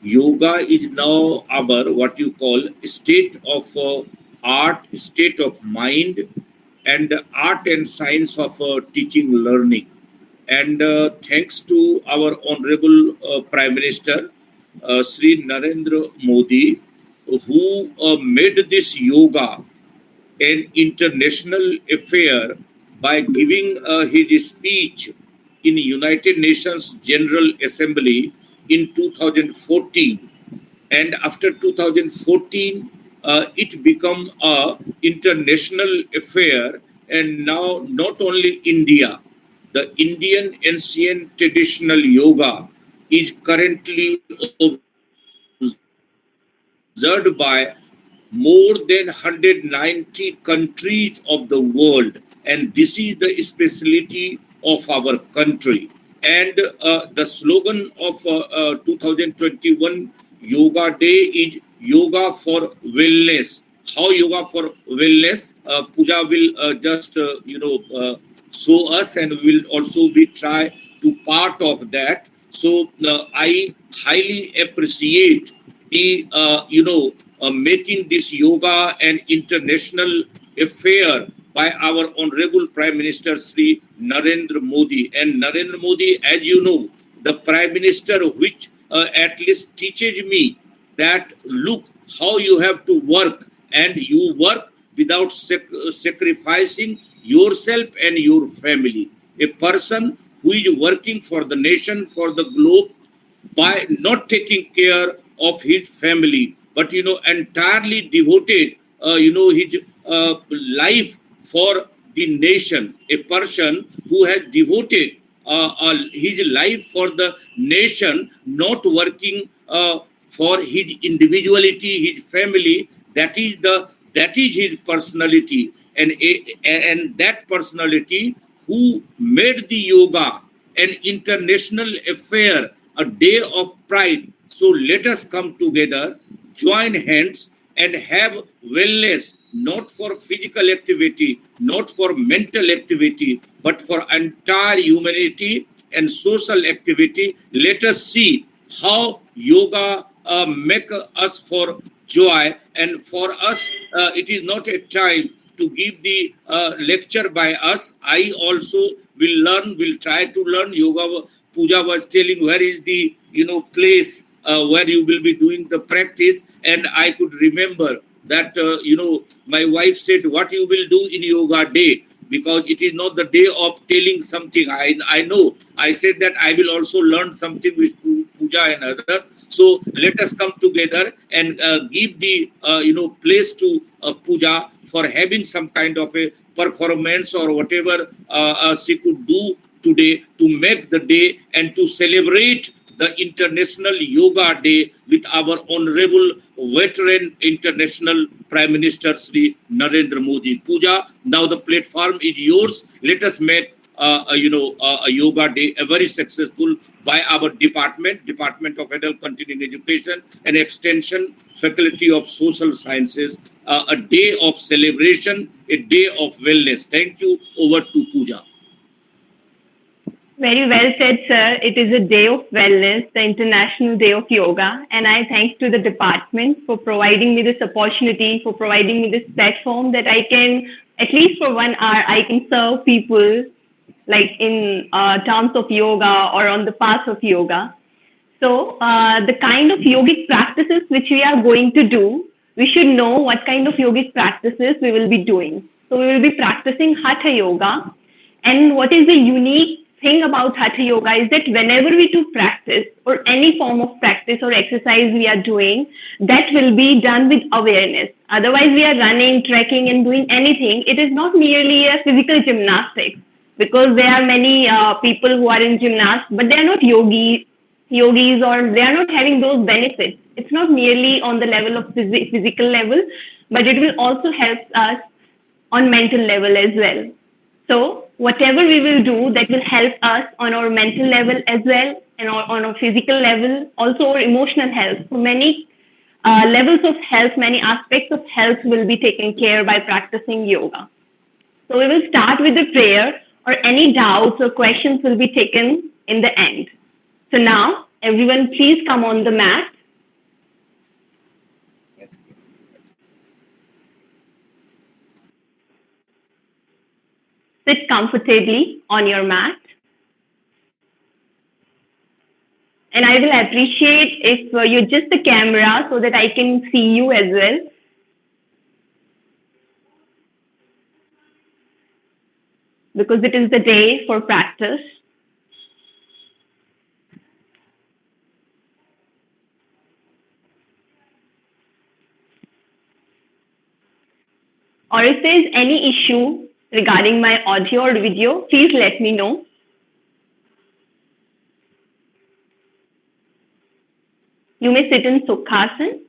Yoga is now our what you call state of art, state of mind, and art and science of teaching learning. And thanks to our honorable Prime Minister, Sri Narendra Modi, who made this yoga an international affair by giving his speech in United Nations General Assembly in 2014. And after 2014, it became a international affair. And now not only India, the Indian ancient traditional yoga is currently observed by more than 190 countries of the world. And this is the specialty of our country. And the slogan of 2021 Yoga Day is Yoga for Wellness. How Yoga for Wellness? Pooja will show us, and we will also be try to part of that. So I highly appreciate the making this yoga an international affair by our honorable Prime Minister Sri Narendra Modi. And Narendra Modi, as you know, the Prime Minister which at least teaches me that look how you have to work, and you work without sacrificing yourself and your family. A person who is working for the nation, for the globe, by not taking care of his family, but entirely devoted his life for the nation. A person who has devoted his life for the nation, not working for his individuality, his family. That is his personality, and that personality who made the yoga an international affair, a day of pride. So let us come together, join hands, and have wellness, not for physical activity, not for mental activity, but for entire humanity and social activity. Let us see how yoga make us for joy, and for us it is not a time to give the lecture by us. I also will try to learn yoga. Pooja was telling where is the place where you will be doing the practice, and I could remember that my wife said what you will do in yoga day, because it is not the day of telling something. I know. I said that I will also learn something with Pooja and others. So let us come together and give the place to Pooja for having some kind of a performance or whatever she could do today to make the day and to celebrate the International Yoga Day with our honorable veteran international Prime Minister Sri Narendra Modi. Pooja, now the platform is yours. Let us make a yoga day a very successful by our Department of Adult Continuing Education and Extension, Faculty of Social Sciences, a day of celebration, a day of wellness. Thank you. Over to Pooja. Very well said, sir. It is a day of wellness, the International Day of Yoga. And I thank to the department for providing me this opportunity, for providing me this platform that I can, at least for 1 hour, I can serve people like in terms of yoga or on the path of yoga. So the kind of yogic practices which we are going to do, we should know what kind of yogic practices we will be doing. So we will be practicing Hatha Yoga. And what is the unique thing about Hatha Yoga is that whenever we do practice or any form of practice or exercise we are doing, that will be done with awareness. Otherwise, we are running, trekking, and doing anything. It is not merely a physical gymnastics, because there are many people who are in gymnastics, but they are not yogis, or they are not having those benefits. It's not merely on the level of physical level, but it will also help us on mental level as well. So whatever we will do, that will help us on our mental level as well, and on our physical level, also our emotional health. So many levels of health, many aspects of health will be taken care by practicing yoga. So we will start with the prayer, or any doubts or questions will be taken in the end. So now, everyone please come on the mat. Sit comfortably on your mat. And I will appreciate if you adjust the camera so that I can see you as well. Because it is the day for practice. Or if there is any issue regarding my audio or video, please let me know. You may sit in Sukhasana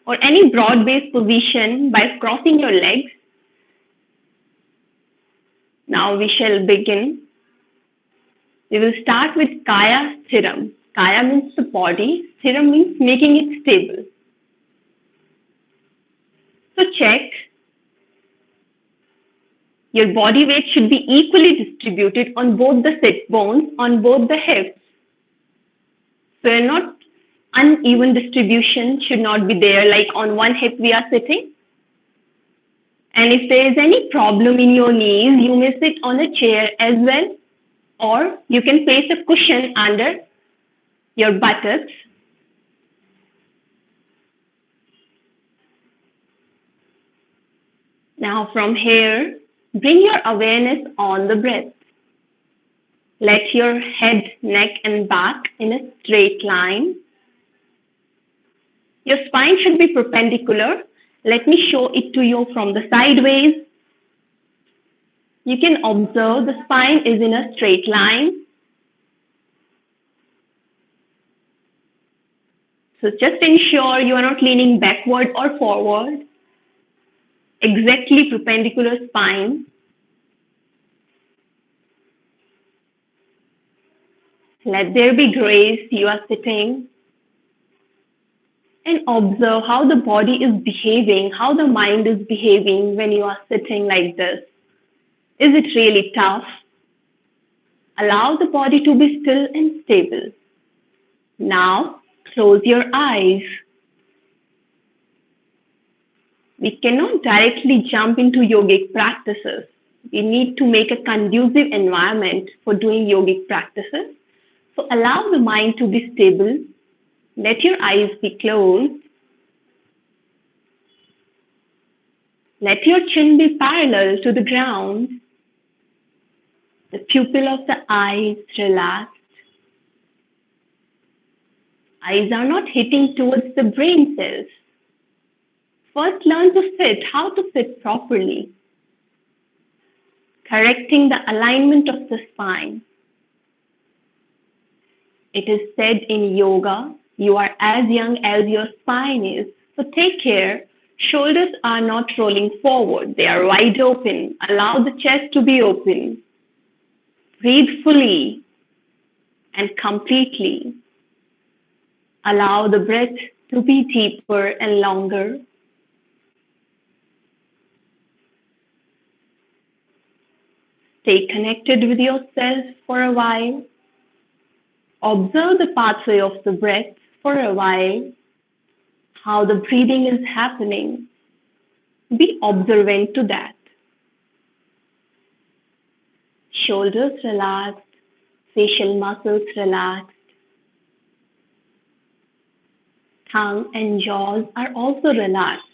or any broad-based position by crossing your legs. Now we shall begin. We will start with Kaya Sthiram. Kaya means the body, Sthiram means making it stable. So check. Your body weight should be equally distributed on both the sit bones, on both the hips. So not uneven distribution should not be there, like on one hip we are sitting. And if there is any problem in your knees, you may sit on a chair as well, or you can place a cushion under your buttocks. Now from here, bring your awareness on the breath. Let your head, neck and back in a straight line. Your spine should be perpendicular. Let me show it to you from the sideways. You can observe the spine is in a straight line. So just ensure you are not leaning backward or forward. Exactly perpendicular spine. Let there be grace. You are sitting. And observe how the body is behaving, how the mind is behaving when you are sitting like this. Is it really tough? Allow the body to be still and stable. Now, close your eyes. We cannot directly jump into yogic practices. We need to make a conducive environment for doing yogic practices. So allow the mind to be stable. Let your eyes be closed. Let your chin be parallel to the ground. The pupil of the eyes relaxed. Eyes are not hitting towards the brain cells. First learn to sit, how to sit properly. Correcting the alignment of the spine. It is said in yoga, you are as young as your spine is. So take care. Shoulders are not rolling forward. They are wide open. Allow the chest to be open. Breathe fully and completely. Allow the breath to be deeper and longer. Stay connected with yourself for a while. Observe the pathway of the breath for a while, how the breathing is happening. Be observant to that. Shoulders relaxed, facial muscles relaxed. Tongue and jaws are also relaxed.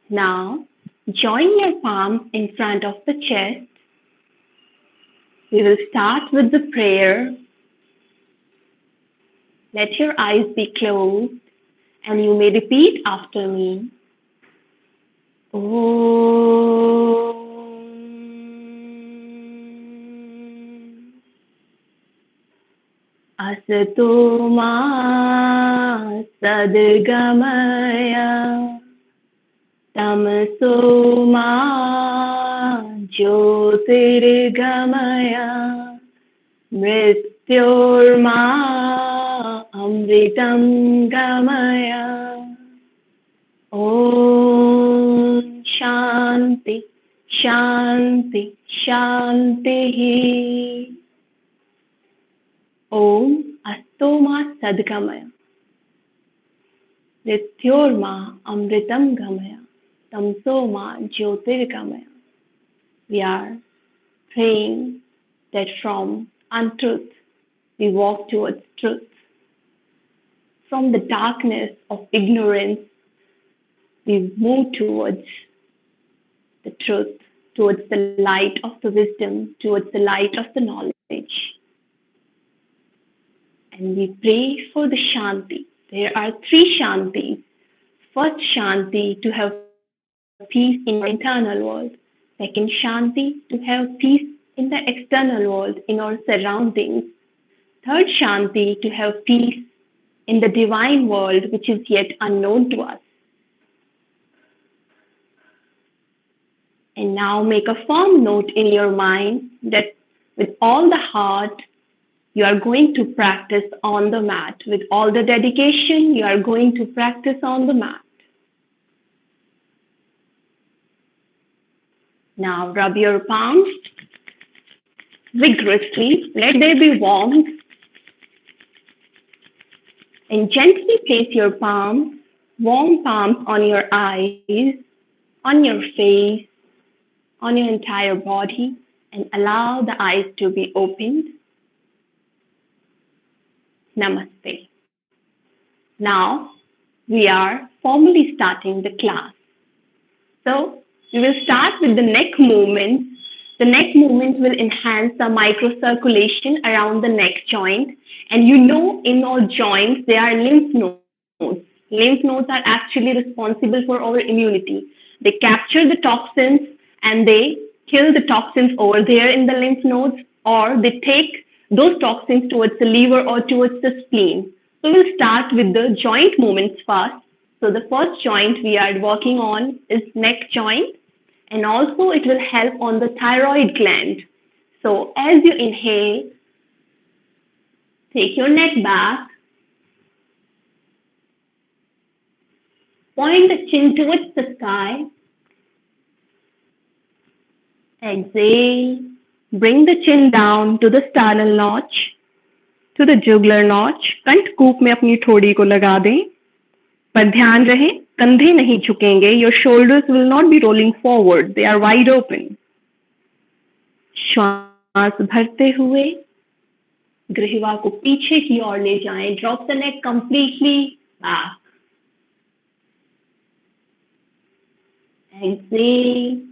Now, join your palms in front of the chest. We will start with the prayer. Let your eyes be closed and you may repeat after me. Om Asato Ma Sadgamaya Tamaso Ma Jyotirgamaya Mrityorma Amritam Gamaya. Om Shanti Shanti Shanti. Om Astoma Sadgamaya Mrityorma Amritam Gamaya. Tamsoma Jyotirgamaya. We are praying that from untruth we walk towards truth. From the darkness of ignorance we move towards the truth, towards the light of the wisdom, towards the light of the knowledge. And we pray for the Shanti. There are 3 Shantis. First Shanti, to have peace in our internal world. Second Shanti, to have peace in the external world, in our surroundings. Third Shanti, to have peace in the divine world, which is yet unknown to us. And now make a firm note in your mind that with all the heart, you are going to practice on the mat. With all the dedication, you are going to practice on the mat. Now rub your palms vigorously. Let there be warmth. And gently place your palms, warm palms on your eyes, on your face, on your entire body, and allow the eyes to be opened. Namaste. Now we are formally starting the class. So we will start with the neck movement. The neck movement will enhance the microcirculation around the neck joint. And you know, in all joints, there are lymph nodes. Lymph nodes are actually responsible for our immunity. They capture the toxins and they kill the toxins over there in the lymph nodes, or they take those toxins towards the liver or towards the spleen. So we'll start with the joint movements first. So the first joint we are working on is neck joint, and also it will help on the thyroid gland. So as you inhale, take your neck back, point the chin towards the sky, exhale, bring the chin down to the sternal notch, to the jugular notch. कंठकूप में अपनी ठोड़ी को लगा दें, पर ध्यान रहे कंधे नहीं झुकेंगे. Your shoulders will not be rolling forward, they are wide open. श्वास भरते हुए ग्रीवा को पीछे की ओर ले जाएं. Drop the neck completely back. Exhale.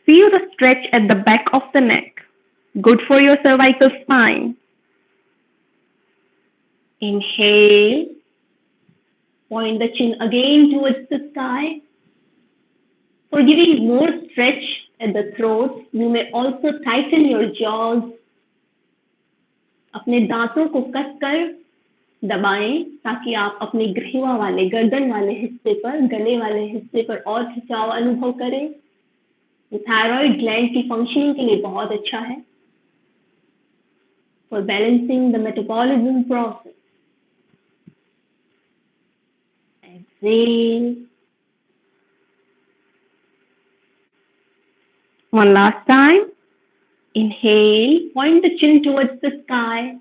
Feel the stretch at the back of the neck. Good for your cervical spine. Inhale. Point the chin again towards the sky. For giving more stretch at the throat, you may also tighten your jaws. अपने दांतों को कसकर दबाएं ताकि आप अपने ग्रीवा वाले, गर्दन वाले हिस्से पर, गले वाले हिस्से पर और खिंचाव अनुभव करें. ये थायराइड ग्लैंड की फंक्शनिंग के लिए बहुत अच्छा है. For balancing the metabolism process. Exhale. One last time. Inhale, point the chin towards the sky.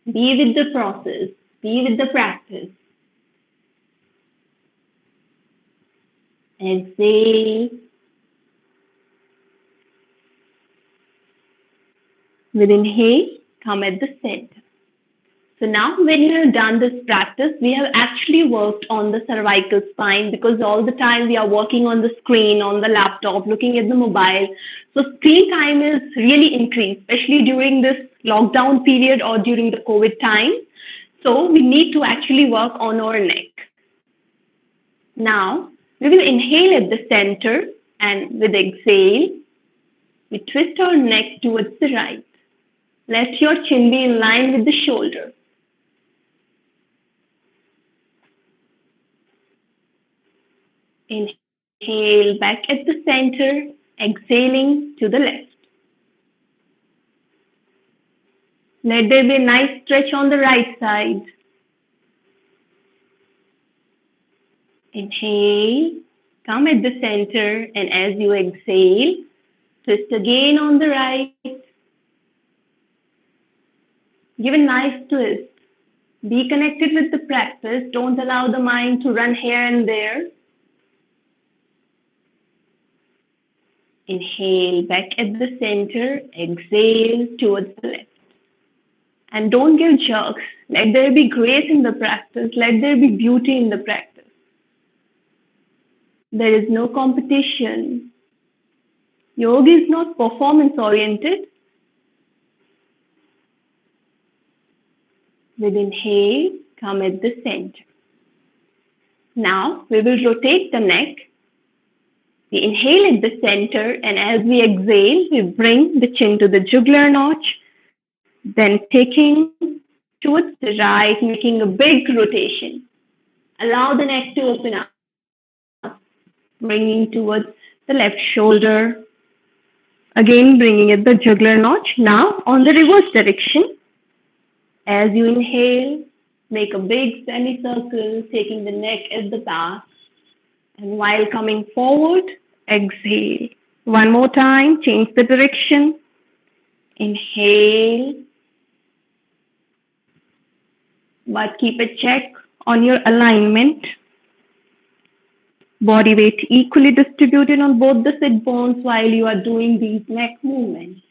Be with the process. Be with the practice. Exhale. With inhale, come at the center. So now when you have done this practice, we have actually worked on the cervical spine, because all the time we are working on the screen, on the laptop, looking at the mobile. So screen time is really increased, especially during this lockdown period or during the COVID time. So we need to actually work on our neck. Now we will inhale at the center, and with exhale, we twist our neck towards the right. Let your chin be in line with the shoulder. Inhale back at the center, exhaling to the left. Let there be a nice stretch on the right side. Inhale, come at the center, and as you exhale, twist again on the right. Give a nice twist. Be connected with the practice. Don't allow the mind to run here and there. Inhale back at the center, exhale towards the left. And don't give jerks. Let there be grace in the practice. Let there be beauty in the practice. There is no competition. Yoga is not performance oriented. With inhale, come at the center. Now we will rotate the neck. We inhale at the center, and as we exhale, we bring the chin to the jugular notch, then taking towards the right, making a big rotation. Allow the neck to open up, bringing towards the left shoulder. Again, bringing at the jugular notch. Now, on the reverse direction, as you inhale, make a big semicircle, taking the neck at the back. And while coming forward, exhale. One more time, change the direction. Inhale. But keep a check on your alignment. Body weight equally distributed on both the sit bones while you are doing these neck movements.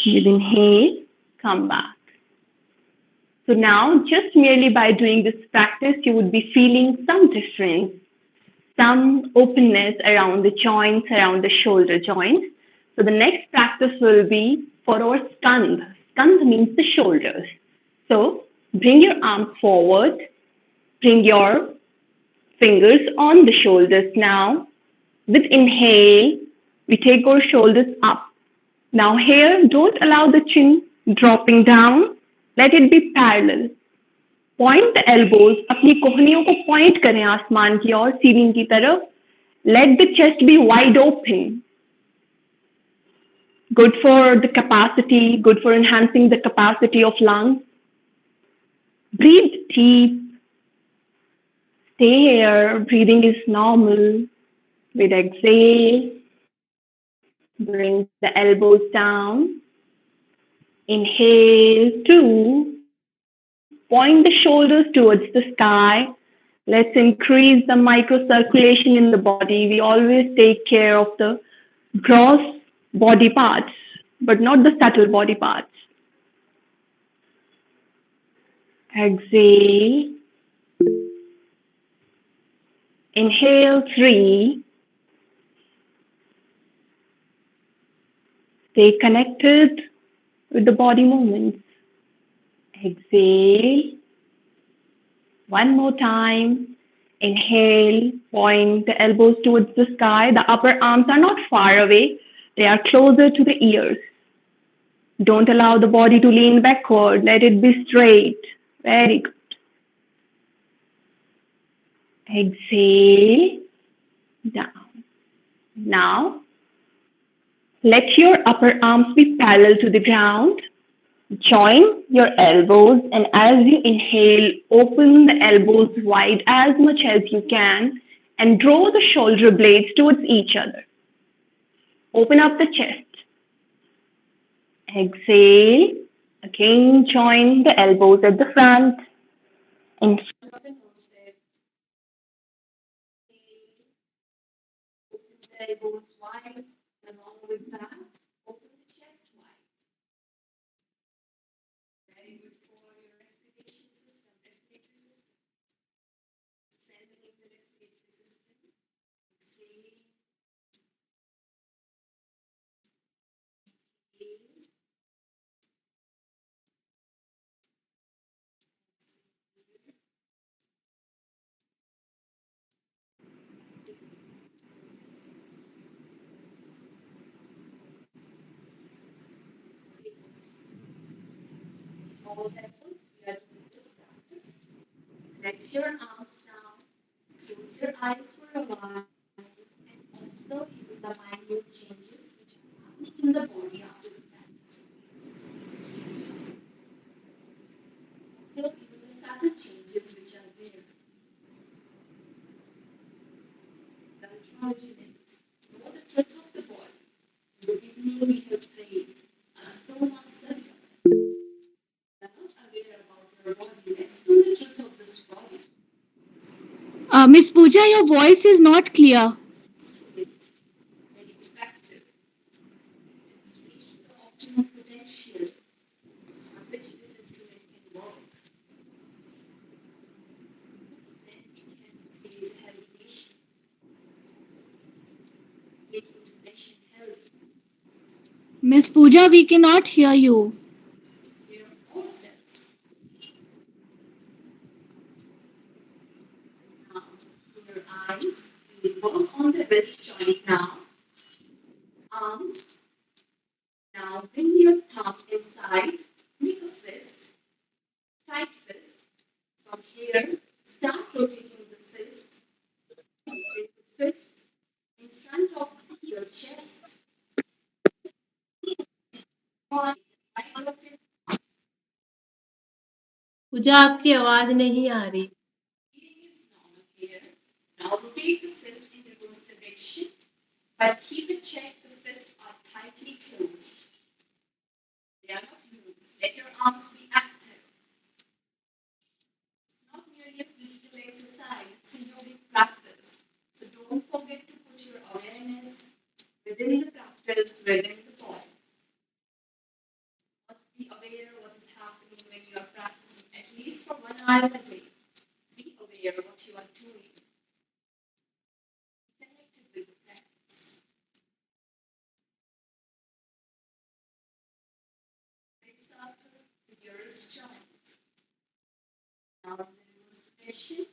With inhale, come back. So now, just merely by doing this practice, you would be feeling some difference, some openness around the joints, around the shoulder joints. So the next practice will be for our skandha. Skandha means the shoulders. So bring your arms forward, bring your fingers on the shoulders now. With inhale, we take our shoulders up. Now here, don't allow the chin dropping down. Let it be parallel. Point the elbows. अपनी कोहनियों को point करें आसमान की ओर, ceiling की तरफ. Let the chest be wide open. Good for the capacity, good for enhancing the capacity of lungs. Breathe deep. Stay here. Breathing is normal. With exhale, bring the elbows down. Inhale, 2. Point the shoulders towards the sky. Let's increase the microcirculation in the body. We always take care of the gross body parts, but not the subtle body parts. Exhale. Inhale, 3. Stay connected with the body movements. Exhale. One more time. Inhale, point the elbows towards the sky. The upper arms are not far away. They are closer to the ears. Don't allow the body to lean backward. Let it be straight. Very good. Exhale, down. Now, let your upper arms be parallel to the ground. Join your elbows, and as you inhale, open the elbows wide as much as you can and draw the shoulder blades towards each other. Open up the chest. Exhale. Again, join the elbows at the front. And Open the elbows wide. Along with that, open the chest wide. Very good for your respiratory system. Strengthening the respiratory system. Exhale. Inhale. All efforts, we are doing this practice. Rest your arms down. Close your eyes for a while and observe even the minute changes which happen in the body after the practice. Observe even the subtle changes which are there. Ultrageminate. Know the truth of the body. In the beginning, we have prayed. Astoma Sadhya. We are not aware about your body. Let's know the truth of this body. Miss Pooja, your voice is not clear. Instrument, very effective. It's reached the optimum potential on which this instrument can work. Then we can create a healthy nation, making the nation healthy. Miss Pooja, we cannot hear you. Take care of ourselves. Now, open your eyes. We will work on the wrist joint now. Arms. Now bring your thumb inside. Make a fist. Tight fist. From here, start rotating the fist. Bring the fist in front of your chest. Right rotate. पूजा आपकी आवाज नहीं आ रही. Breathing is normal here. Now rotate the fist in reverse direction, but keep in check the fists are tightly closed. They are not loose. Let your arms be active. It's not merely a physical exercise, it's a yogic practice. So don't forget to put your awareness within the practice, within the body. You must be aware what is happening when you are practicing, at least for 1 hour a day. Be aware what you are doing. Be connected with the practice. Big circle with your wrist joint. Now in the reverse direction,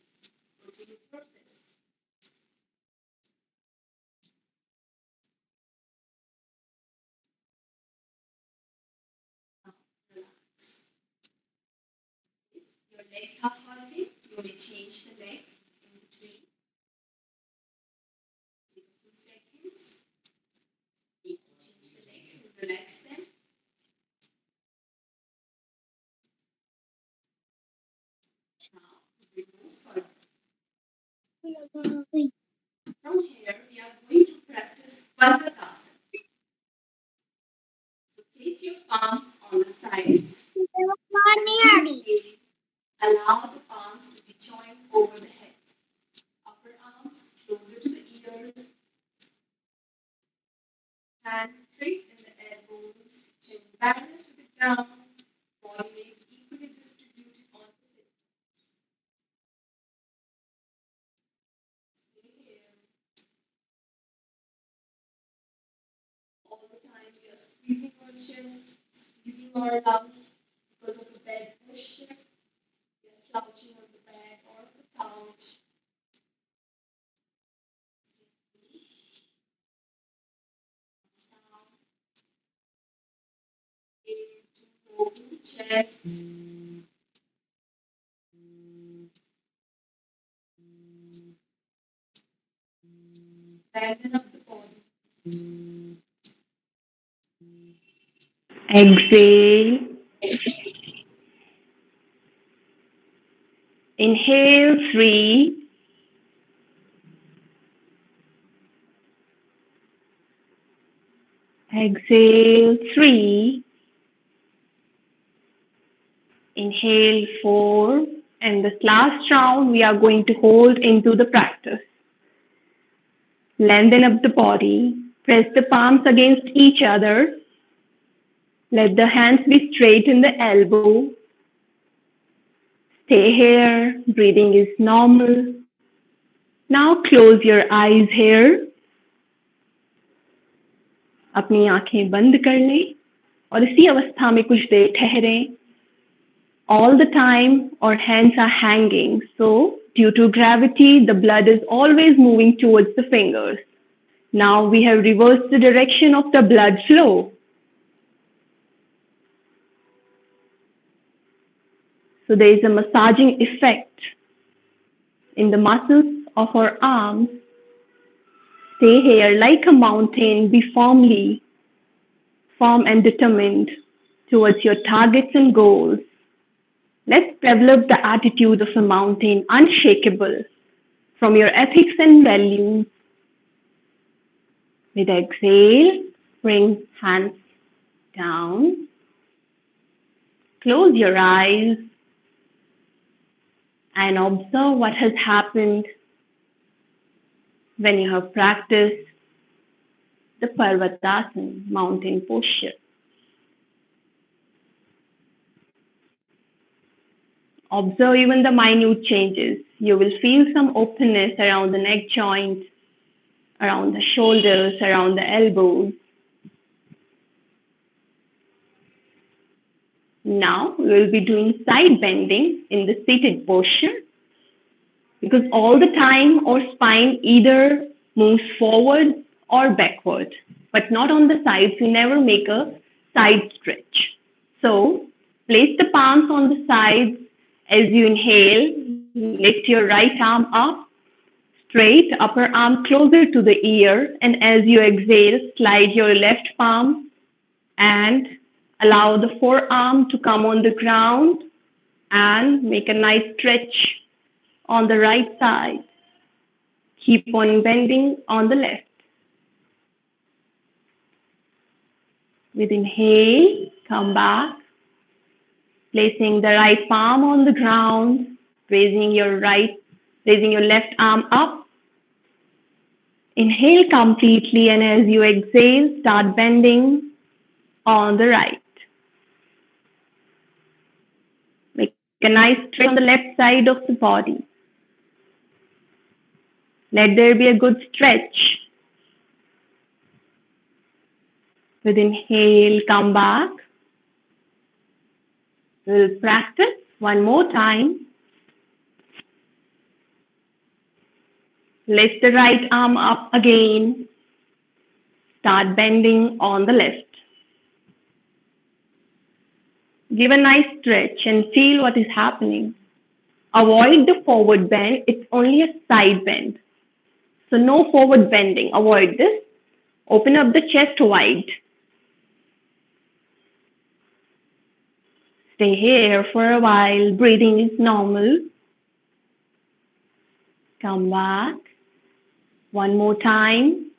rotate your fist. Now relax. If your legs are hurting, you may change the leg in between. Take a few seconds. You can change the legs and relax them. Now we move further. From here, we are going to practice Parvatasana. So place your palms on the sides. And slowly allow the palms to be joined over the head. Upper arms closer to the ears. Hands straight in the elbows. Chin parallel to the ground. Body weight equally distributed on the sides. Stay here. All the time we are squeezing our chest, squeezing our lungs because of the bed posture. We are slouching on the bed or the couch. Down. Air to open the chest. Lengthen up the body. Exhale. Inhale 3. Exhale 3. Inhale 4. And this last round we are going to hold into the practice. Lengthen up the body. Press the palms against each other. Let the hands be straight in the elbow. Stay here. Breathing is normal. Now close your eyes here. अपनी आंखें बंद कर लें और इसी अवस्था में कुछ देर ठहरें. All the time our hands are hanging, so due to gravity the blood is always moving towards the fingers. Now we have reversed the direction of the blood flow. So there is a massaging effect in the muscles of our arms. Stay here like a mountain, be firm and determined towards your targets and goals. Let's develop the attitude of a mountain, unshakable from your ethics and values. With exhale, bring hands down. Close your eyes and observe what has happened when you have practiced the Parvatasana, mountain posture. Observe even the minute changes. You will feel some openness around the neck joint, around the shoulders, around the elbows. Now we will be doing side bending in the seated posture, because all the time our spine either moves forward or backward, but not on the sides. We never make a side stretch. So place the palms on the sides. As you inhale, lift your right arm up, straight, upper arm closer to the ear, and as you exhale, slide your left palm and allow the forearm to come on the ground and make a nice stretch on the right side. Keep on bending on the left. With inhale, come back, placing the right palm on the ground, raising your left arm up. Inhale completely, and as you exhale, start bending on the right. Make a nice stretch on the left side of the body. Let there be a good stretch. With inhale, come back. We'll practice one more time. Lift the right arm up again. Start bending on the left. Give a nice stretch and feel what is happening. Avoid the forward bend. It's only a side bend. So no forward bending. Avoid this. Open up the chest wide. Stay here for a while. Breathing is normal. Come back. One more time.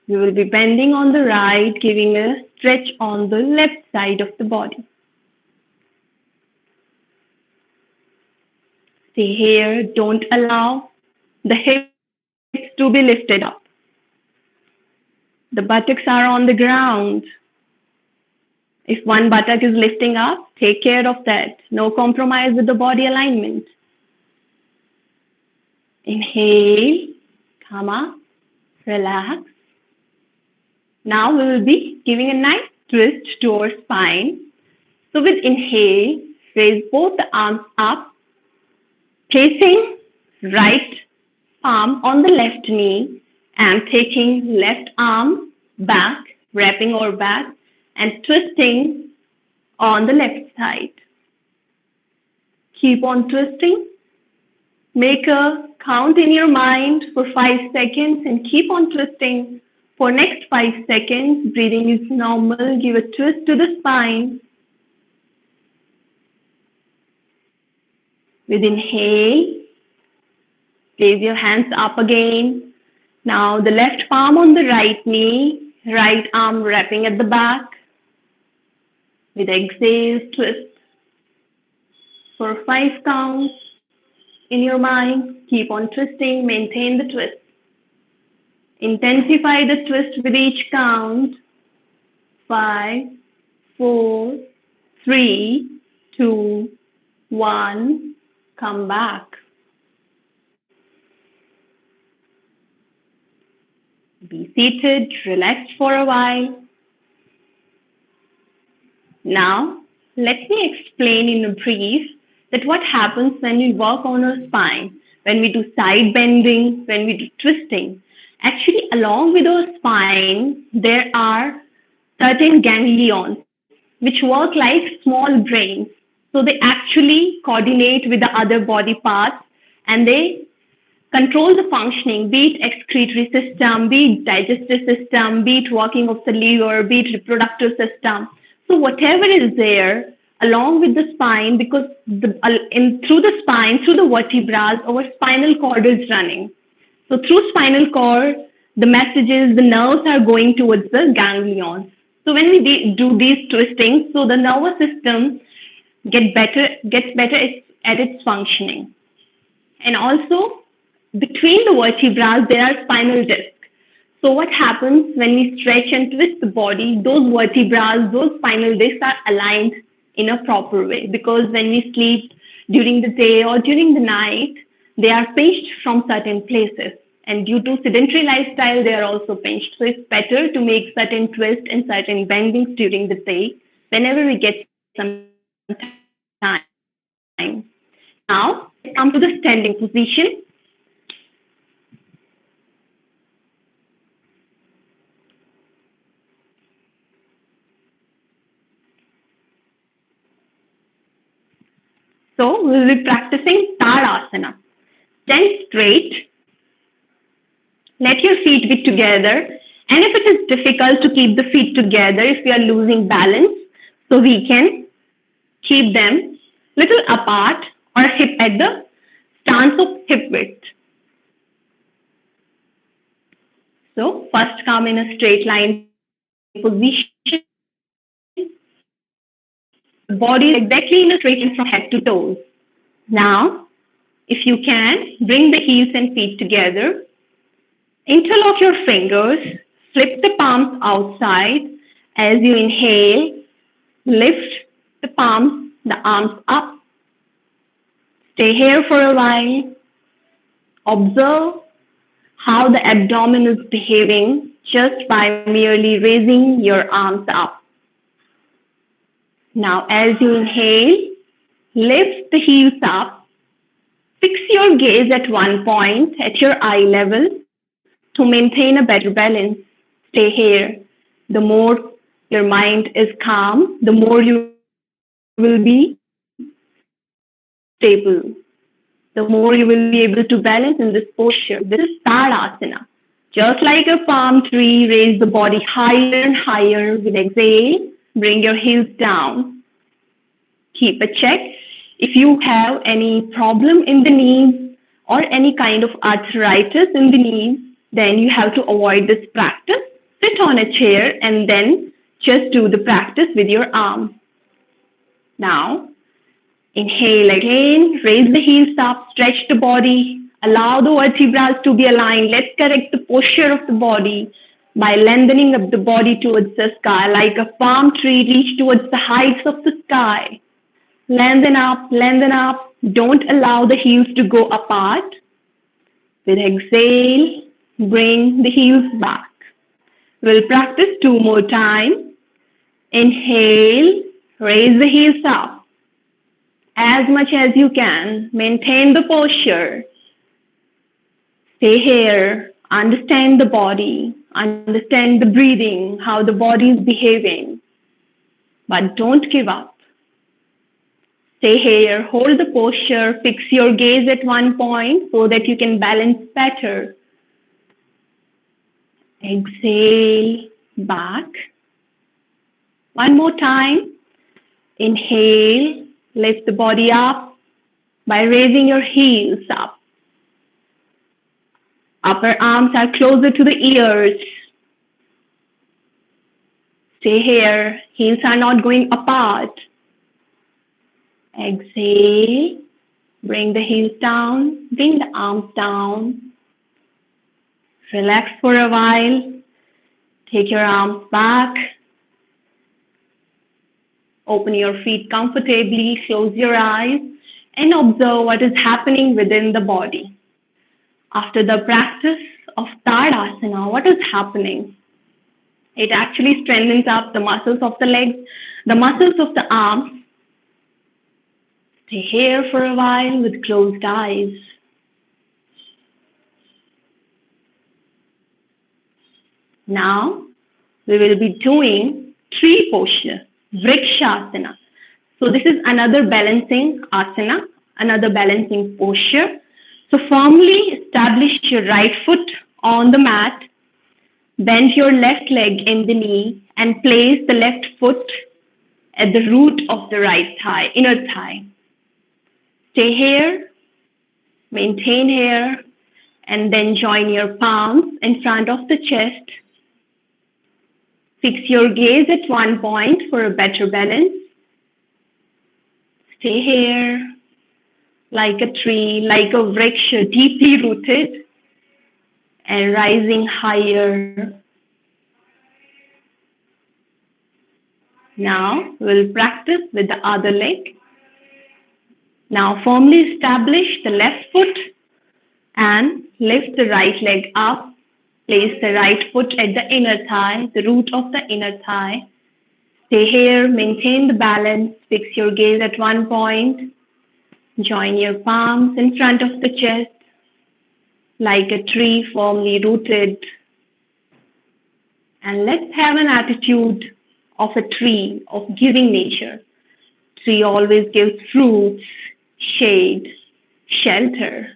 We will be bending on the right, giving a stretch on the left side of the body. Stay here. Don't allow the hips to be lifted up. The buttocks are on the ground. If one buttock is lifting up, take care of that. No compromise with the body alignment. Inhale, come up, relax. Now we will be giving a nice twist to our spine. So with inhale, raise both the arms up, placing right palm on the left knee and taking left arm back, wrapping our back and twisting on the left side. Keep on twisting. Make a count in your mind for 5 seconds and keep on twisting for next 5 seconds. Breathing is normal. Give a twist to the spine. With inhale, raise your hands up again. Now the left palm on the right knee, right arm wrapping at the back. With exhale, twist for 5 counts. In your mind, keep on twisting, maintain the twist. Intensify the twist with each count. 5, 4, 3, 2, 1. Come back. Be seated, relax for a while. Now, let me explain in a brief that what happens when we work on our spine, when we do side bending, when we do twisting. Actually, along with our spine, there are certain ganglions which work like small brains. So they actually coordinate with the other body parts and they control the functioning, be it excretory system, be it digestive system, be it working of the liver, be it reproductive system. So whatever is there, along with the spine, because through the spine, through the vertebrae, our spinal cord is running. So through spinal cord, the messages, the nerves are going towards the ganglions. So when we do these twistings, so the nervous system gets better at its functioning. And also, between the vertebrae, there are spinal discs. So what happens when we stretch and twist the body, those vertebrae, those spinal discs are aligned in a proper way, because when we sleep during the day or during the night, they are pinched from certain places. And due to sedentary lifestyle, they are also pinched. So it's better to make certain twists and certain bendings during the day whenever we get some time. Now, come to the standing position. So we will be practicing Tadasana. Stand straight. Let your feet be together. And if it is difficult to keep the feet together, if we are losing balance, so we can keep them little apart or hip at the stance of hip width. So first come in a straight line position. The body is exactly in a straight line from head to toes. Now, if you can, bring the heels and feet together. Interlock your fingers. Flip the palms outside. As you inhale, lift the palms, the arms up. Stay here for a while. Observe how the abdomen is behaving just by merely raising your arms up. Now, as you inhale, lift the heels up. Fix your gaze at one point at your eye level to maintain a better balance. Stay here. The more your mind is calm, the more you will be stable. The more you will be able to balance in this posture. This is Tadasana. Just like a palm tree, raise the body higher and higher. With exhale, bring your heels down. Keep a check. If you have any problem in the knees or any kind of arthritis in the knees, then you have to avoid this practice. Sit on a chair and then just do the practice with your arms. Now, inhale again, raise the heels up, stretch the body, allow the vertebrae to be aligned. Let's correct the posture of the body by lengthening up the body towards the sky, like a palm tree, reach towards the heights of the sky. Lengthen up, lengthen up. Don't allow the heels to go apart. With exhale, bring the heels back. We'll practice 2 more times. Inhale, raise the heels up. As much as you can, maintain the posture. Stay here, understand the body, understand the breathing, how the body is behaving. But don't give up. Stay here, hold the posture, fix your gaze at one point so that you can balance better. Exhale, back. One more time. Inhale, lift the body up by raising your heels up. Upper arms are closer to the ears. Stay here, heels are not going apart. Exhale, bring the heels down, bring the arms down. Relax for a while. Take your arms back. Open your feet comfortably, close your eyes, and observe what is happening within the body. After the practice of Tadasana, what is happening? It actually strengthens up the muscles of the legs, the muscles of the arms. Stay here for a while with closed eyes. Now, we will be doing tree posture, Vrikshasana. So this is another balancing asana, another balancing posture. So firmly establish your right foot on the mat. Bend your left leg in the knee and place the left foot at the root of the right thigh, inner thigh. Stay here, maintain here, and then join your palms in front of the chest. Fix your gaze at one point for a better balance. Stay here. like a tree, like a vriksha, deeply rooted and rising higher. Now we'll practice with the other leg. Now firmly establish the left foot and lift the right leg up. Place the right foot at the inner thigh, the root of the inner thigh. Stay here, maintain the balance, fix your gaze at one point. Join your palms in front of the chest, like a tree firmly rooted. And let's have an attitude of a tree, of giving nature. Tree always gives fruits, shade, shelter.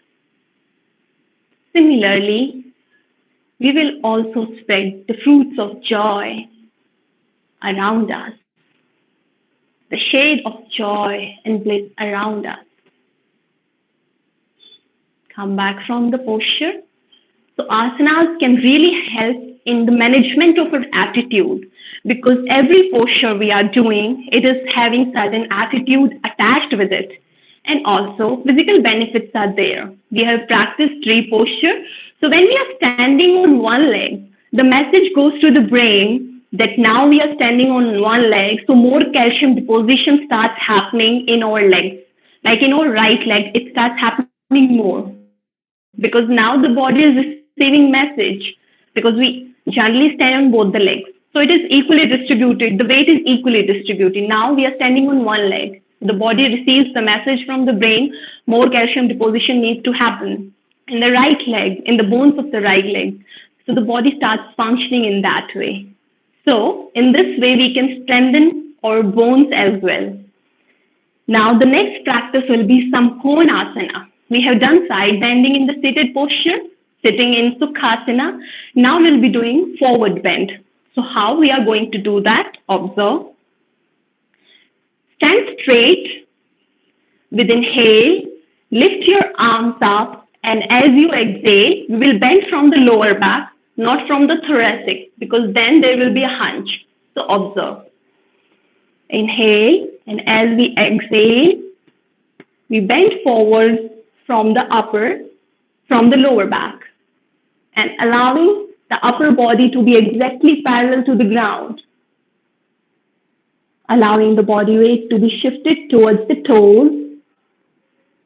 Similarly, we will also spread the fruits of joy around us, the shade of joy and bliss around us. Come back from the posture. So asanas can really help in the management of our attitude, because every posture we are doing, it is having certain attitude attached with it. And also physical benefits are there. We have practiced tree posture. So when we are standing on one leg, the message goes to the brain that now we are standing on one leg, so more calcium deposition starts happening in our legs. Like in our right leg, it starts happening more, because now the body is receiving message, because we generally stand on both the legs. So it is equally distributed, the weight is equally distributed. Now we are standing on one leg. The body receives the message from the brain, more calcium deposition needs to happen in the right leg, in the bones of the right leg. So the body starts functioning in that way. So in this way, we can strengthen our bones as well. Now the next practice will be Samkonasana. We have done side bending in the seated posture, sitting in Sukhasana. Now we'll be doing forward bend. So how we are going to do that? Observe. Stand straight. With inhale, lift your arms up, and as you exhale, we will bend from the lower back, not from the thoracic, because then there will be a hunch. So observe. Inhale, and as we exhale, we bend forward from the lower back, and allowing the upper body to be exactly parallel to the ground. Allowing the body weight to be shifted towards the toes.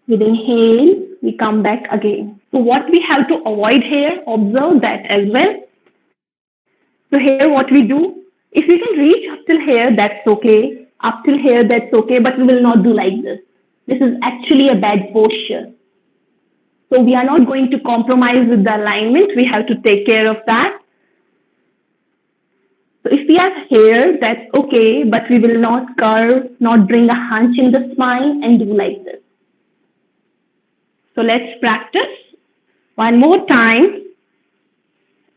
With inhale, we come back again. So what we have to avoid here, observe that as well. So here what we do, if we can reach up till here, that's okay. Up till here, that's okay, but we will not do like this. This is actually a bad posture. So we are not going to compromise with the alignment. We have to take care of that. So if we are here, that's okay, but we will not curve, not bring a hunch in the spine and do like this. So let's practice. One more time.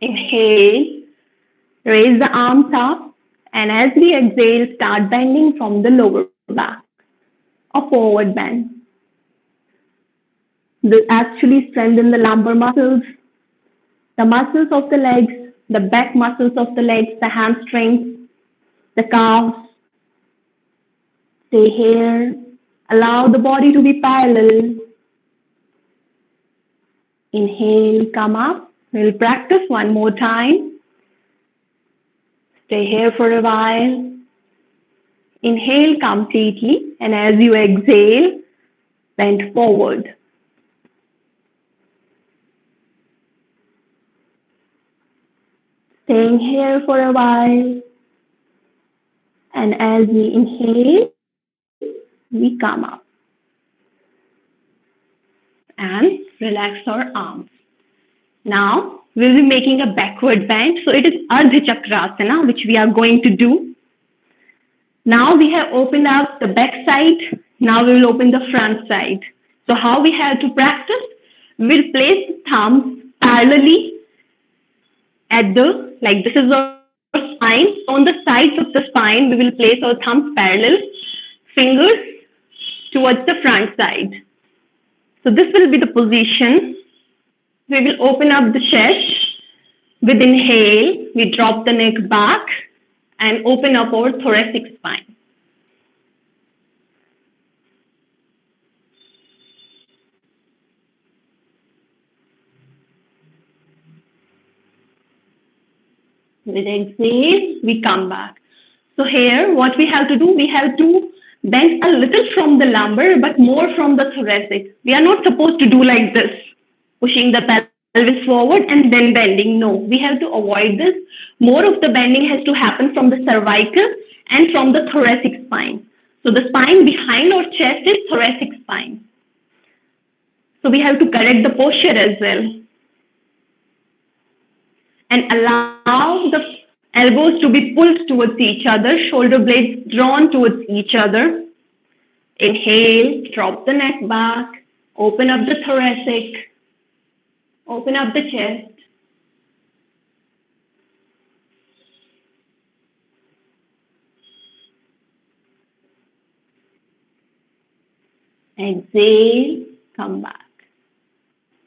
Inhale, raise the arms up, and as we exhale, start bending from the lower back, a forward bend. This actually strengthen the lumbar muscles, the muscles of the legs, the back muscles of the legs, the hamstrings, the calves. Stay here. Allow the body to be parallel. Inhale, come up. We'll practice one more time. Stay here for a while. Inhale completely, and as you exhale, bend forward. Staying here for a while, and as we inhale, we come up and relax our arms. Now we'll be making a backward bend. So it is Ardha Chakrasana, which we are going to do. Now we have opened up the back side. Now we will open the front side. So how we have to practice? We'll place thumbs parallelly at the, like this is our spine. On the sides of the spine, we will place our thumbs parallel, fingers towards the front side. So this will be the position. We will open up the chest. With inhale, we drop the neck back and open up our thoracic spine. With exhale, we come back. So here, what we have to do, we have to bend a little from the lumbar, but more from the thoracic. We are not supposed to do like this, pushing the pelvis forward and then bending. No, we have to avoid this. More of the bending has to happen from the cervical and from the thoracic spine. So the spine behind our chest is thoracic spine. So we have to correct the posture as well. And allow the elbows to be pulled towards each other, shoulder blades drawn towards each other. Inhale, drop the neck back, open up the thoracic, open up the chest. Exhale, come back.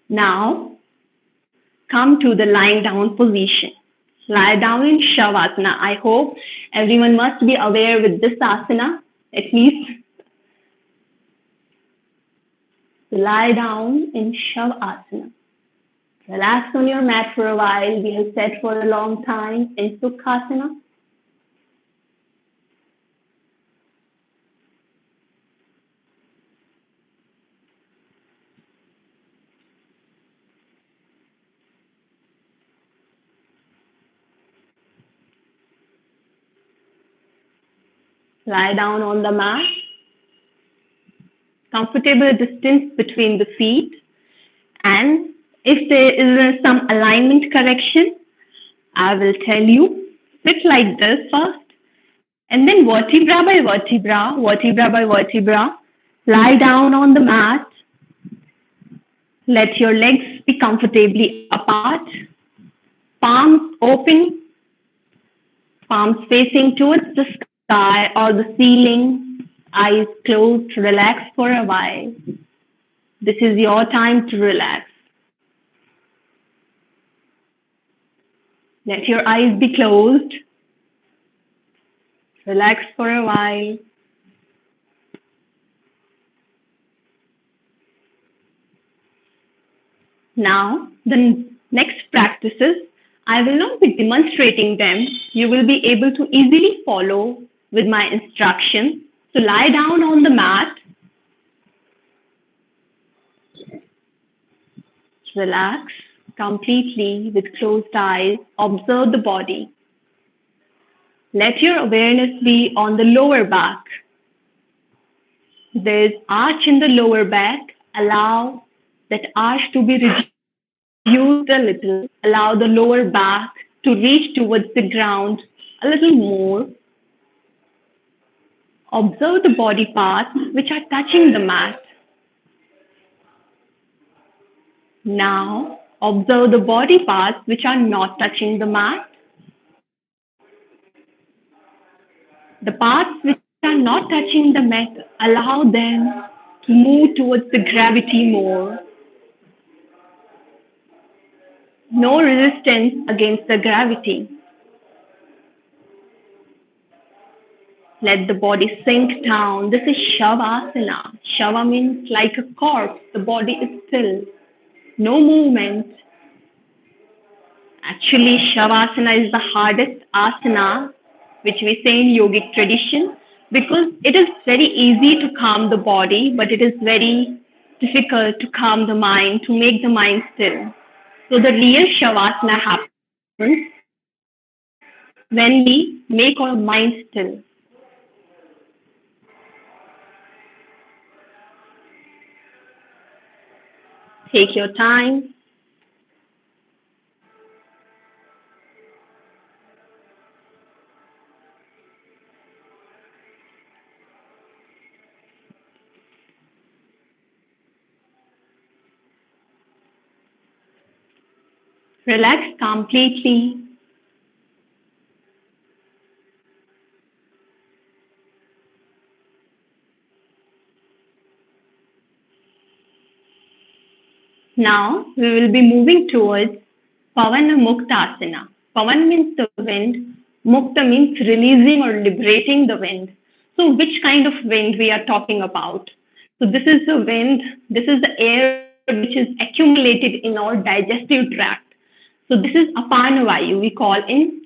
Now, come to the lying down position. Lie down in Shavasana. I hope everyone must be aware with this asana, at least. Lie down in Shavasana. Relax on your mat for a while. We have sat for a long time in Sukhasana. Lie down on the mat. Comfortable distance between the feet. And if there is some alignment correction, I will tell you. Sit like this first. And then vertebra by vertebra, vertebra by vertebra. Lie down on the mat. Let your legs be comfortably apart. Palms open. Palms facing towards the sky or the ceiling, eyes closed, relax for a while. This is your time to relax. Let your eyes be closed. Relax for a while. Now, the next practices, I will not be demonstrating them. You will be able to easily follow with my instructions. So lie down on the mat. Relax completely with closed eyes. Observe the body. Let your awareness be on the lower back. There is arch in the lower back. Allow that arch to be reduced a little. Allow the lower back to reach towards the ground a little more. Observe the body parts which are touching the mat. Now, observe the body parts which are not touching the mat. The parts which are not touching the mat, allow them to move towards the gravity more. No resistance against the gravity. Let the body sink down. This is Shavasana. Shava means like a corpse. The body is still. No movement. Actually, Shavasana is the hardest asana, which we say in yogic tradition, because it is very easy to calm the body, but it is very difficult to calm the mind, to make the mind still. So the real Shavasana happens when we make our mind still. Take your time. Relax completely. Now we will be moving towards Pavana Muktasana. Pavan means the wind. Mukta means releasing or liberating the wind. So which kind of wind we are talking about? So this is the wind, this is the air which is accumulated in our digestive tract. So this is Apana Vayu, we call in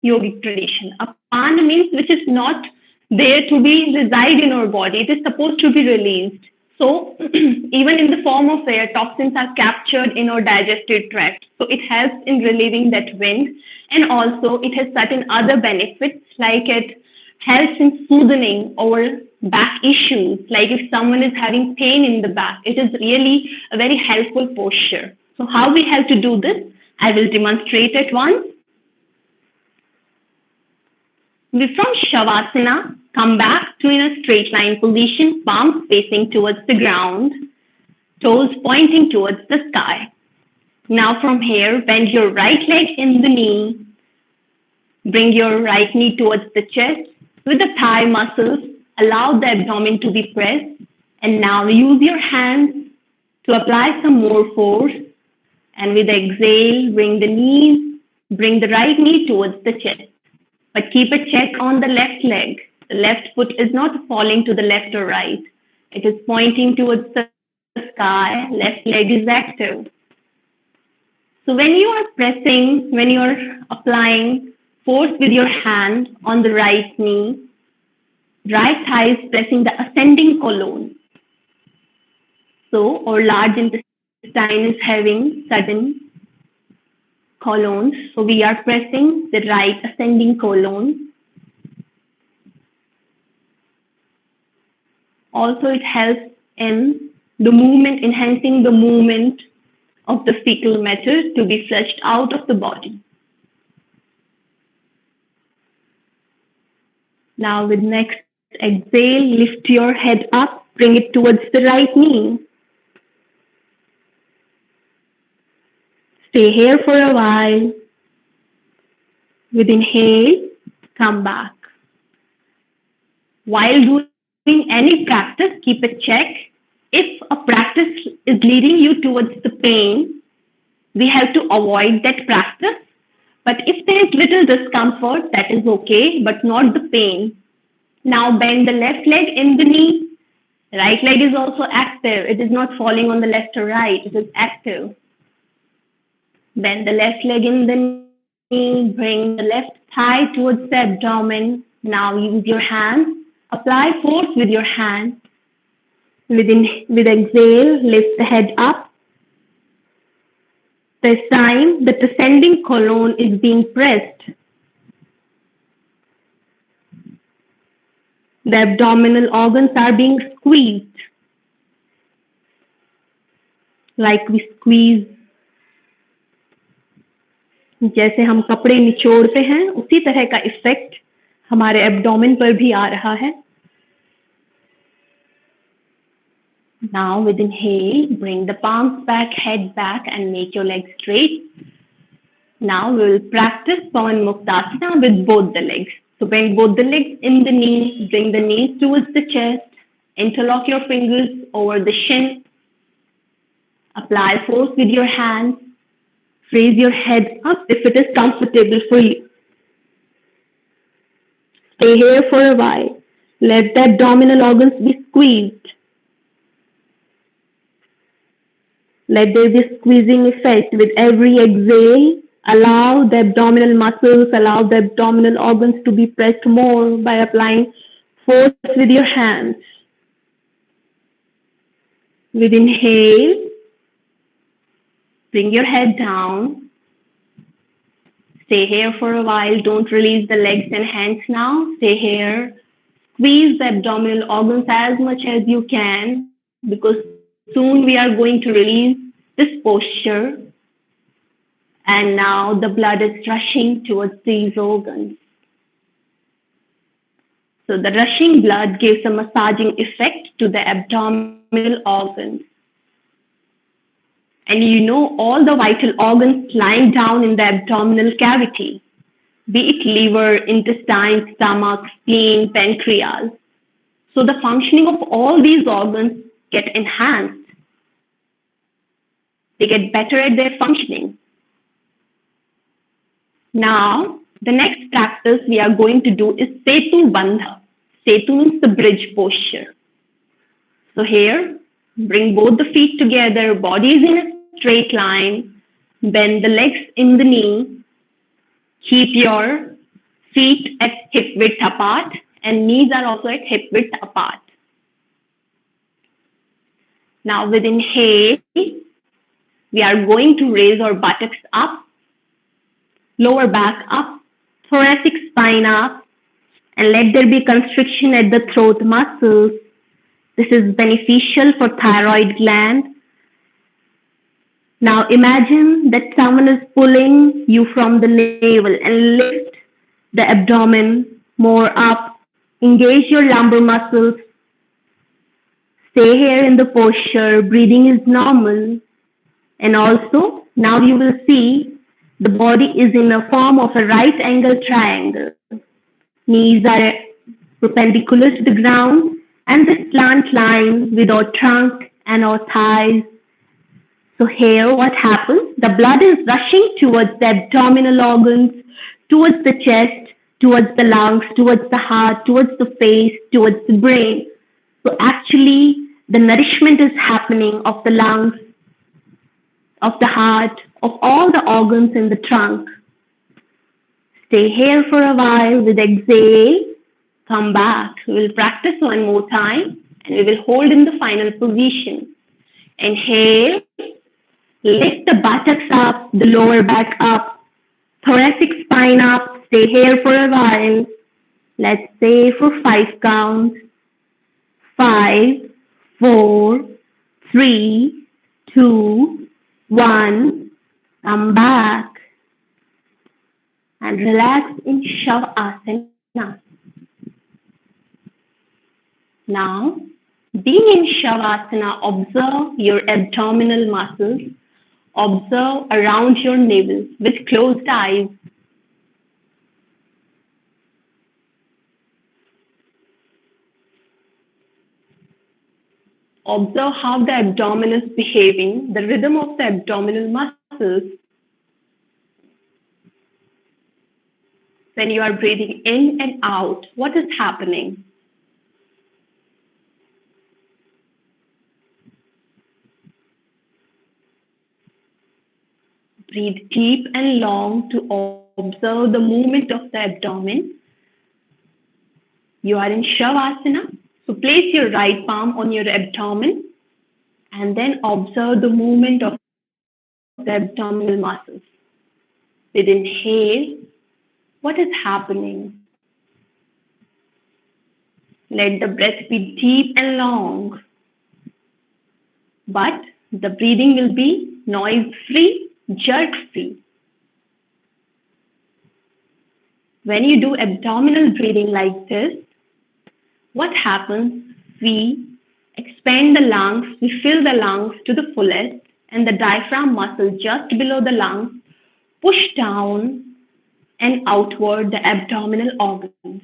yogic tradition. Apana means which is not there to be reside in our body. It is supposed to be released. So even in the form of air, toxins are captured in our digestive tract. So it helps in relieving that wind. And also it has certain other benefits, like it helps in soothing our back issues. Like if someone is having pain in the back, it is really a very helpful posture. So how we have to do this? I will demonstrate it once. We from Shavasana come back to in a straight line position, palms facing towards the ground, toes pointing towards the sky. Now from here, bend your right leg in the knee. Bring your right knee towards the chest. With the thigh muscles, allow the abdomen to be pressed. And now use your hands to apply some more force. And with the exhale, bring the right knee towards the chest. But keep a check on the left leg. The left foot is not falling to the left or right. It is pointing towards the sky. Left leg is active. So when you are pressing, when you are applying force with your hand on the right knee, right thigh is pressing the ascending colon. So our large intestine is having sudden colons. So we are pressing the right ascending colon. Also, it helps in the movement, enhancing the movement of the fecal matter to be flushed out of the body. Now with next exhale, lift your head up, bring it towards the right knee. Stay here for a while. With inhale, come back. While doing any practice, keep a check. If a practice is leading you towards the pain, we have to avoid that practice. But if there is little discomfort, that is okay, but not the pain. Now bend the left leg in the knee. Right leg is also active. It is not falling on the left or right. It is active. Bend the left leg in the knee. Bring the left thigh towards the abdomen. Now use your hands. Apply force with your hand. With exhale, lift the head up. This time, the descending colon is being pressed. The abdominal organs are being squeezed. Like we squeeze. जैसे हम कपड़े निचोड़ते हैं, उसी तरह का effect हमारे abdomen पर भी आ रहा है. Now with inhale, bring the palms back, head back, and make your legs straight. Now we will practice Pawan Muktasana with both the legs. So bend both the legs in the knees, bring the knees towards the chest, interlock your fingers over the shin, apply force with your hands, raise your head up if it is comfortable for you. Stay here for a while. Let the abdominal organs be squeezed. Let there be squeezing effect with every exhale. Allow the abdominal muscles, allow the abdominal organs to be pressed more by applying force with your hands. With inhale, bring your head down. Stay here for a while. Don't release the legs and hands now. Stay here. Squeeze the abdominal organs as much as you can, because soon we are going to release this posture. And now the blood is rushing towards these organs. So the rushing blood gives a massaging effect to the abdominal organs. And you know all the vital organs lying down in the abdominal cavity, be it liver, intestine, stomach, spleen, pancreas. So the functioning of all these organs get enhanced. They get better at their functioning. Now, the next practice we are going to do is Setu Bandha. Setu means the bridge posture. So here, bring both the feet together, body is in a straight line, bend the legs in the knee, keep your Feet at hip width apart and knees are also at hip width apart. Now with inhale, we are going to raise our buttocks up, lower back up, thoracic spine up, and let there be constriction at the throat muscles. This is beneficial for thyroid gland. Now imagine that someone is pulling you from the navel and lift the abdomen more up. Engage your lumbar muscles. Stay here in the posture. Breathing is normal. And also, now you will see the body is in a form of a right angle triangle. Knees are perpendicular to the ground and the slant line with our trunk and our thighs. So here what happens? The blood is rushing towards the abdominal organs, towards the chest, towards the lungs, towards the heart, towards the face, towards the brain. So actually the nourishment is happening of the lungs, of the heart, of all the organs in the trunk. Stay here for a while with exhale. Come back. We will practice one more time and we will hold in the final position. Inhale. Lift the buttocks up, the lower back up, thoracic spine up. Stay here for a while. Let's say for 5 counts. 5, 4, 3, 2, 1. Come back and relax in Shavasana. Now, being in Shavasana, observe your abdominal muscles. Observe around your navel with closed eyes. Observe how the abdomen is behaving, the rhythm of the abdominal muscles. When you are breathing in and out, what is happening? Breathe deep and long to observe the movement of the abdomen. You are in Shavasana. So place your right palm on your abdomen and then observe the movement of the abdominal muscles. With inhale, what is happening? Let the breath be deep and long. But the breathing will be noise-free, jerk-free. When you do abdominal breathing like this, what happens? We expand the lungs, we fill the lungs to the fullest, and the diaphragm muscle just below the lungs push down and outward the abdominal organs.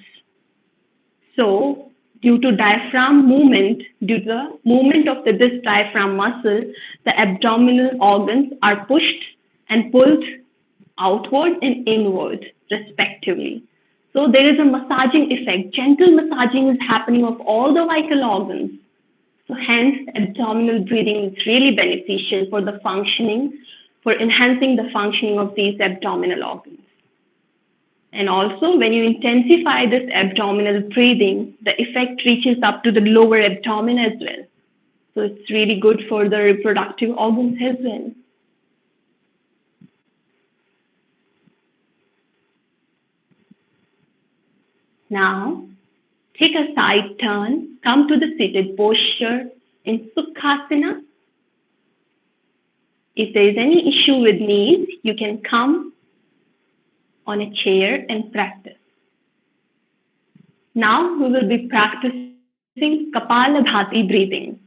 So, due to diaphragm movement, due to the movement of this diaphragm muscle, the abdominal organs are pushed and pulled outward and inward, respectively. So there is a massaging effect. Gentle massaging is happening of all the vital organs. So hence, abdominal breathing is really beneficial for the functioning, for enhancing the functioning of these abdominal organs. And also, when you intensify this abdominal breathing, the effect reaches up to the lower abdomen as well. So it's really good for the reproductive organs as well. Now, take a side turn, come to the seated posture in Sukhasana. If there is any issue with knees, you can come on a chair and practice. Now, we will be practicing Kapalabhati breathing.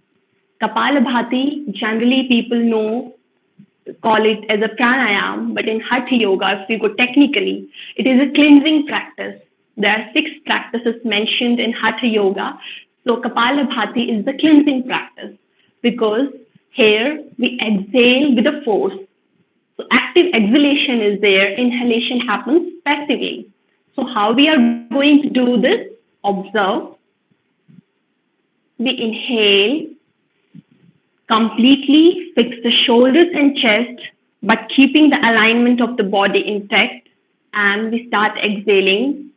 Kapalabhati, generally people call it as a pranayam, but in Hatha Yoga, if we go technically, it is a cleansing practice. There are 6 practices mentioned in Hatha Yoga. So Kapalabhati is the cleansing practice because here we exhale with a force. So active exhalation is there, inhalation happens passively. So how we are going to do this? Observe. We inhale, completely fix the shoulders and chest, but keeping the alignment of the body intact. And we start exhaling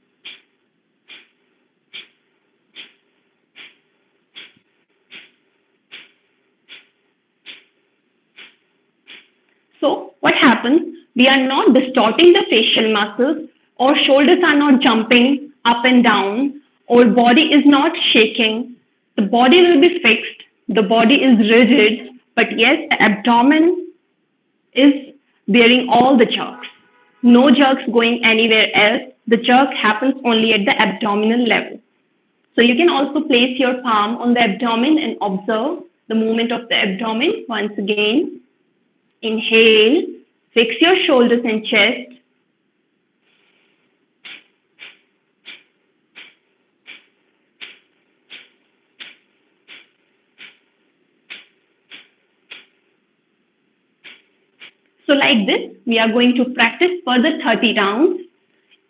So what happens? We are not distorting the facial muscles, or shoulders are not jumping up and down, or body is not shaking. The body will be fixed, the body is rigid, but yes, the abdomen is bearing all the jerks. No jerks going anywhere else. The jerk happens only at the abdominal level. So you can also place your palm on the abdomen and observe the movement of the abdomen. Once again, inhale, fix your shoulders and chest. So like this, we are going to practice further 30 rounds.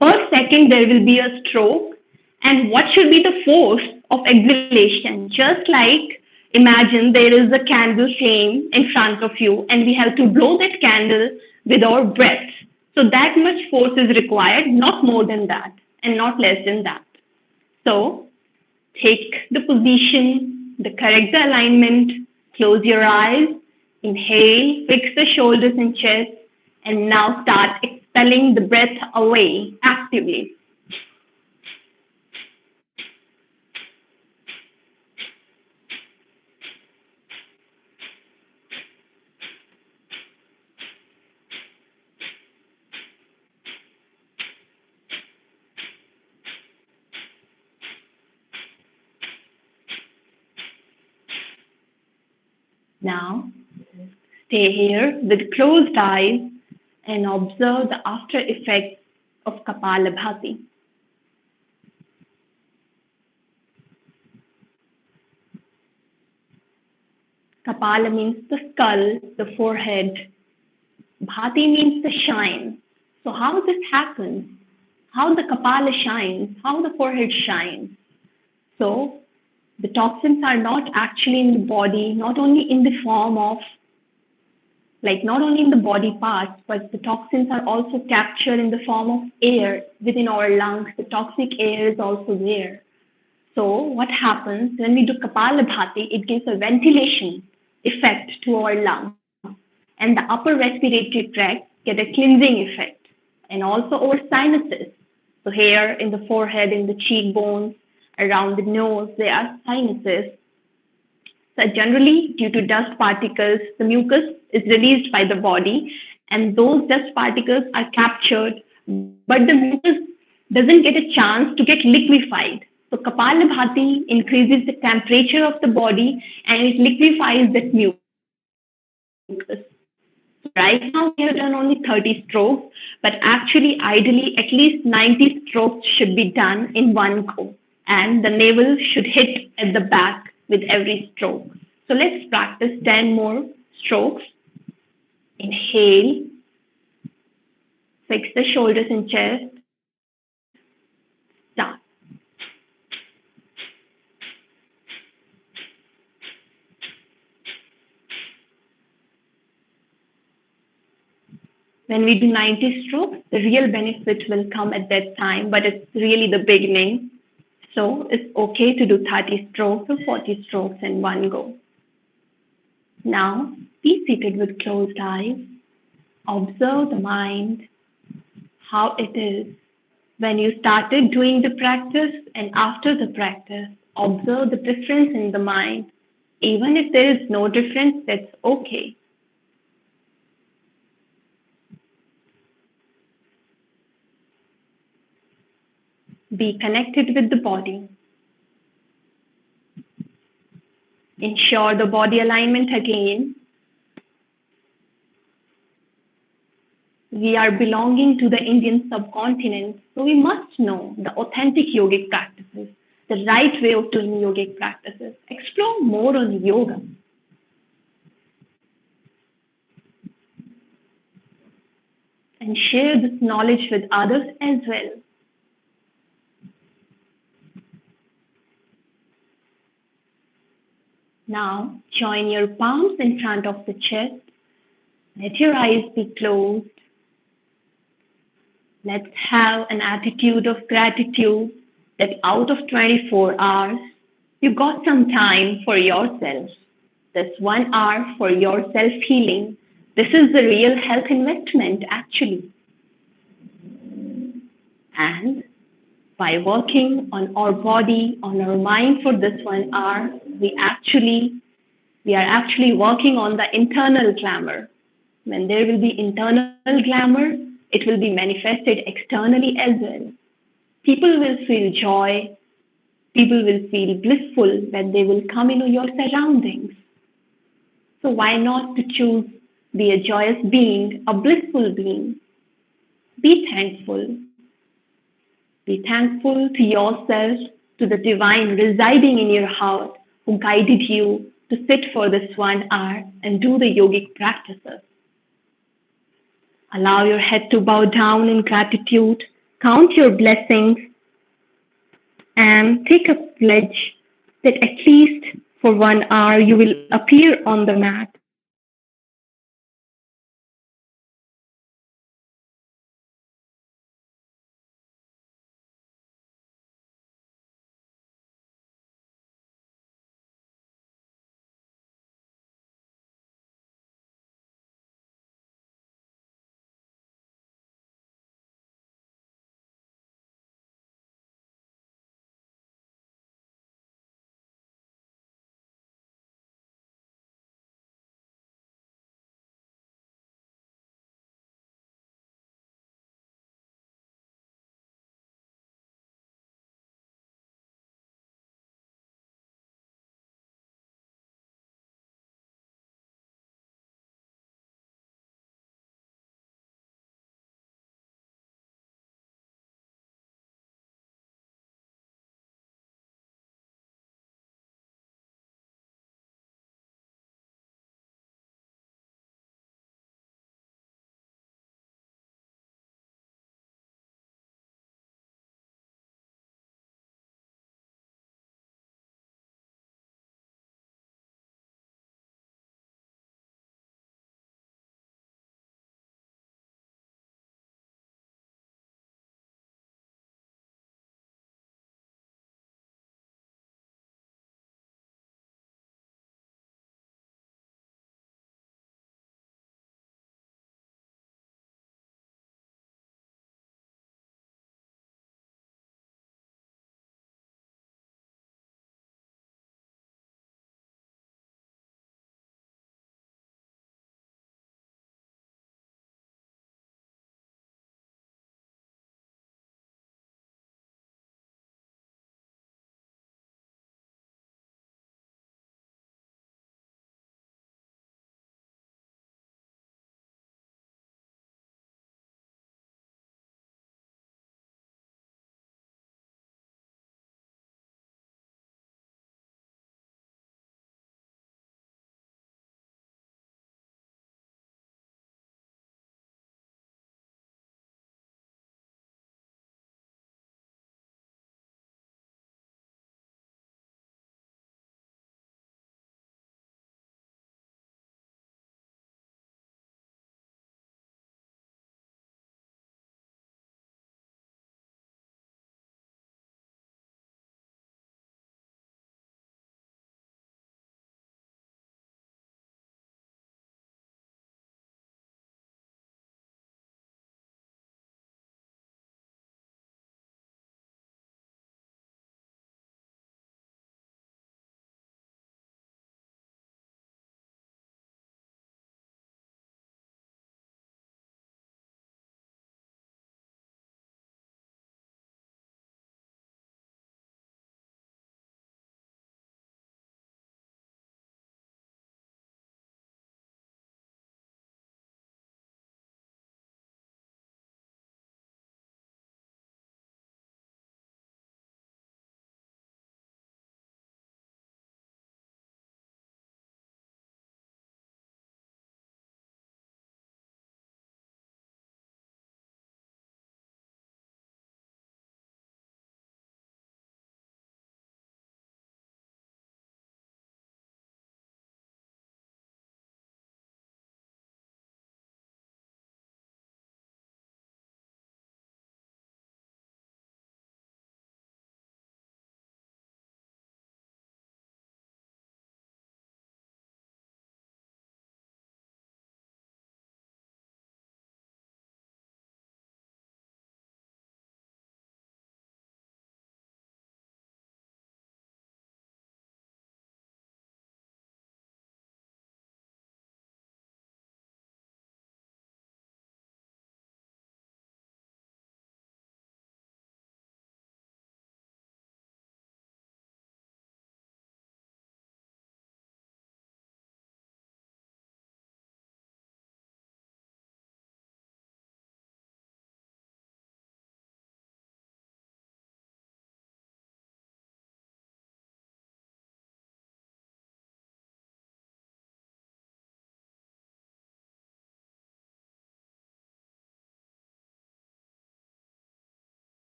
Per second, there will be a stroke. And what should be the force of exhalation? Just like imagine there is a candle flame in front of you and we have to blow that candle with our breath. So that much force is required, not more than that and not less than that. So take the position, correct the alignment, close your eyes, inhale, fix the shoulders and chest, and now start expelling the breath away actively. Now, stay here with closed eyes and observe the after effects of Kapalabhati. Kapala means the skull, the forehead. Bhati means the shine. So how this happens? How the Kapala shines? How the forehead shines? So the toxins are not actually in the body, not only in the form of, not only in the body parts, but the toxins are also captured in the form of air within our lungs. The toxic air is also there. So what happens when we do Kapalabhati, it gives a ventilation effect to our lungs, and the upper respiratory tract get a cleansing effect, and also our sinuses. So here in the forehead, in the cheekbones, around the nose, there are sinuses. So generally, due to dust particles, the mucus is released by the body, and those dust particles are captured, but the mucus doesn't get a chance to get liquefied. So Kapalabhati increases the temperature of the body and it liquefies that mucus. Right now, we have done only 30 strokes, but actually, ideally, at least 90 strokes should be done in one go. And the navel should hit at the back with every stroke. So let's practice 10 more strokes. Inhale, fix the shoulders and chest. Start. When we do 90 strokes, the real benefit will come at that time, but it's really the beginning. So it's okay to do 30 strokes or 40 strokes in one go. Now, be seated with closed eyes. Observe the mind, how it is. When you started doing the practice and after the practice, observe the difference in the mind. Even if there is no difference, that's okay. Be connected with the body. Ensure the body alignment again. We are belonging to the Indian subcontinent, so we must know the authentic yogic practices, the right way of doing yogic practices. Explore more on yoga. And share this knowledge with others as well. Now, join your palms in front of the chest. Let your eyes be closed. Let's have an attitude of gratitude that out of 24 hours, you got some time for yourself. This 1 hour for your self-healing, This is the real health investment, actually. And by working on our body, on our mind for this 1 hour, we are actually working on the internal glamour. When there will be internal glamour, it will be manifested externally as well. People will feel joy. People will feel blissful when they will come into your surroundings. So why not to choose be a joyous being, a blissful being? Be thankful. Be thankful to yourself, to the divine residing in your heart who guided you to sit for this 1 hour and do the yogic practices. Allow your head to bow down in gratitude, count your blessings, and take a pledge that at least for 1 hour you will appear on the mat